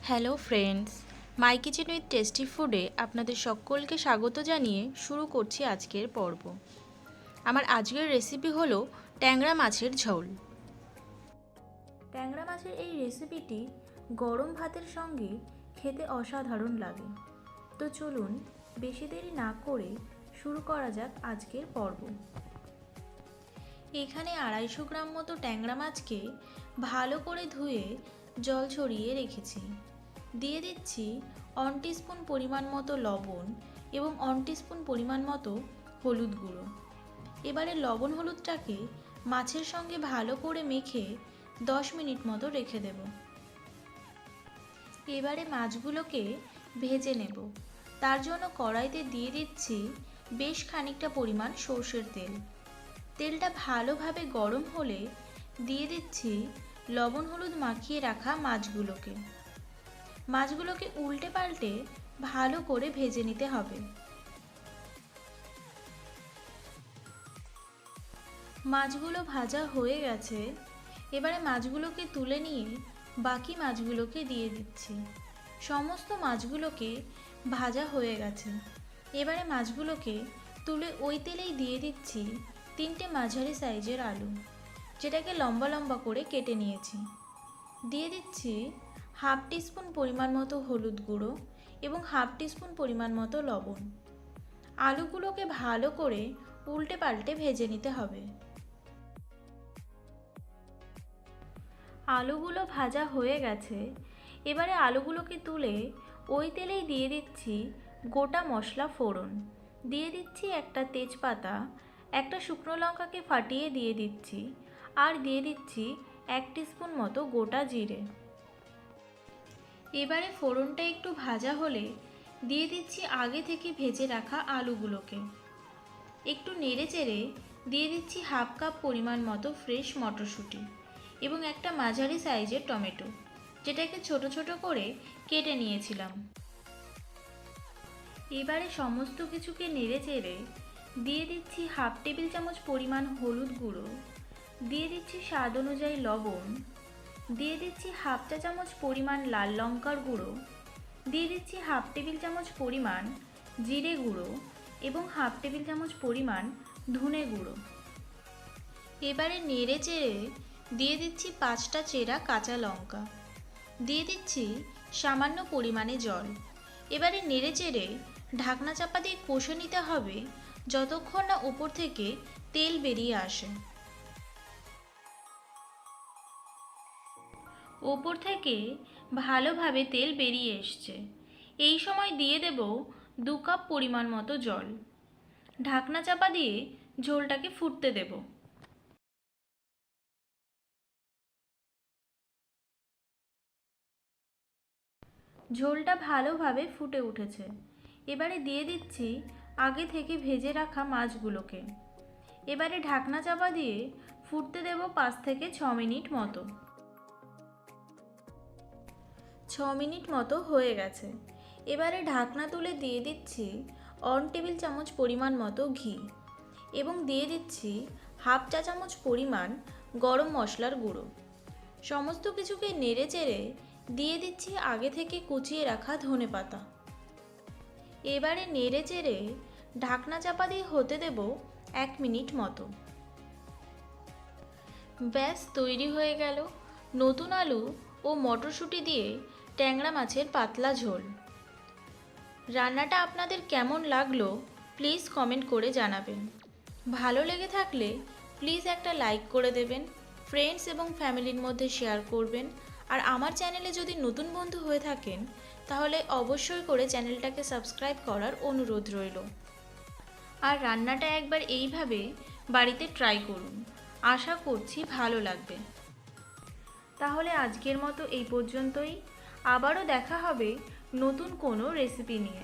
Hello friends, my kitchen with tasty ফুডে আপনাদের সকলকে স্বাগত জানিয়ে শুরু করছি আজকের পর্ব। আমার আজকের রেসিপি হলো ট্যাংরা মাছের ঝোল। ট্যাংরা মাছের এই রেসিপিটি গরম ভাতের সঙ্গে খেতে অসাধারণ লাগে। তো চলুন বেশি দেরি না করে শুরু করা যাক আজকের পর্ব। এখানে 250 গ্রাম মতো ট্যাংরা মাছকে ভালো করে ধুয়ে জল ছড়িয়ে রেখেছি। দিয়ে দিচ্ছি 1 টিস্পুন পরিমাণ মতো লবণ এবং 1 টিস্পুন পরিমাণ মতো হলুদ গুঁড়ো। এবারে লবণ হলুদটাকে মাছের সঙ্গে ভালো করে মেখে 10 মিনিট মতো রেখে দেব। এবারে মাছগুলোকে ভেজে নেব। তার জন্য কড়াইতে দিয়ে দিচ্ছি বেশ খানিকটা পরিমাণ সর্ষের তেল। তেলটা ভালোভাবে গরম হলে দিয়ে দিচ্ছি লবণ হলুদ মাখিয়ে রাখা মাছগুলোকে। মাছগুলোকে উল্টে পাল্টে ভালো করে ভেজে নিতে হবে। মাছগুলো ভাজা হয়ে গেছে। এবারে মাছগুলোকে তুলে নিয়ে বাকি মাছগুলোকে দিয়ে দিচ্ছি। সমস্ত মাছগুলোকে ভাজা হয়ে গেছে। এবারে মাছগুলোকে তুলে ওই তেলেই দিয়ে দিচ্ছি 3টে মাঝারি সাইজের আলু, যেটাকে লম্বা লম্বা করে কেটে নিয়েছি। দিয়ে দিচ্ছি 1/2 টিস্পুন পরিমাণ মতো হলুদ গুঁড়ো এবং 1/2 টিস্পুন পরিমাণ মতো লবণ। আলুগুলোকে ভালো করে উল্টে পাল্টে ভেজে নিতে হবে। আলুগুলো ভাজা হয়ে গেছে। এবারে আলুগুলোকে তুলে ওই তেলেই দিয়ে দিচ্ছি গোটা মশলা ফোড়ন। দিয়ে দিচ্ছি একটা তেজপাতা, একটা শুকনো লঙ্কাকে ফাটিয়ে দিয়ে দিচ্ছি, আর দিয়ে দিচ্ছি 1 টিস্পুন মতো গোটা জিরে। এবারে ফোড়নটা একটু ভাজা হলে দিয়ে দিচ্ছি আগে থেকে ভেজে রাখা আলুগুলোকে। একটু নেড়ে চেড়ে দিয়ে দিচ্ছি 1/2 কাপ পরিমাণ মতো ফ্রেশ মটরশুঁটি এবং একটা মাঝারি সাইজের টমেটো, যেটাকে ছোট ছোট করে কেটে নিয়েছিলাম। এবারে সমস্ত কিছুকে নেড়ে চেড়ে দিয়ে দিচ্ছি 1/2 টেবিল চামচ পরিমাণ হলুদ গুঁড়ো, দিয়ে দিচ্ছি স্বাদ অনুযায়ী লবণ, দিয়ে দিচ্ছি 1/2 চা চামচ পরিমাণ লাল লঙ্কার গুঁড়ো, দিয়ে দিচ্ছি 1/2 টেবিল চামচ পরিমাণ জিরে গুঁড়ো এবং 1/2 টেবিল চামচ পরিমাণ ধনে গুঁড়ো। এবারে নেড়ে চেড়ে দিয়ে দিচ্ছি 5টা চেরা কাঁচা লঙ্কা, দিয়ে দিচ্ছি সামান্য পরিমাণে জল। এবারে নেড়ে চেড়ে ঢাকনা চাপা দিয়ে কষে নিতে হবে যতক্ষণ না উপর থেকে তেল বেরিয়ে আসে। ওপর থেকে ভালোভাবে তেল বেরিয়ে এসছে। এই সময় দিয়ে দেব 2 কাপ পরিমাণ মতো জল। ঢাকনা চাপা দিয়ে ঝোলটাকে ফুটতে দেব। ঝোলটা ভালোভাবে ফুটে উঠেছে। এবারে দিয়ে দিচ্ছি আগে থেকে ভেজে রাখা মাছগুলোকে। এবারে ঢাকনা চাপা দিয়ে ফুটতে দেব 5 থেকে 6 মিনিট মতো। 6 মিনিট মতো হয়ে গেছে। এবারে ঢাকনা তুলে দিয়ে দিচ্ছি 1 টেবিল চামচ পরিমাণ মতো ঘি এবং দিয়ে দিচ্ছি 1/2 চা চামচ পরিমাণ গরম মশলার গুঁড়ো। সমস্ত কিছুকে নেড়ে চেড়ে দিয়ে দিচ্ছি আগে থেকে কুচিয়ে রাখা ধনেপাতা। এবারে নেড়ে চেড়ে ঢাকনা চাপা দিয়ে হতে দেব 1 মিনিট মতো। ব্যাস তৈরি হয়ে গেল নতুন আলু ও মটরশুঁটি দিয়ে ট্যাংরা মাছের পাতলা ঝোল। রান্নাটা আপনাদের কেমন লাগলো প্লিজ কমেন্ট করে জানাবেন। ভালো লেগে থাকলে প্লিজ একটা লাইক করে দেবেন, ফ্রেন্ডস এবং ফ্যামিলির মধ্যে শেয়ার করবেন। আর আমার চ্যানেলে যদি নতুন বন্ধু হয়ে থাকেন তাহলে অবশ্যই করে চ্যানেলটাকে সাবস্ক্রাইব করার অনুরোধ রইল। আর রান্নাটা একবার এইভাবে বাড়িতে ট্রাই করুন, আশা করছি ভালো লাগবে। তাহলে আজকের মতো এই পর্যন্তই। আবারও দেখা হবে নতুন কোনো রেসিপি নিয়ে।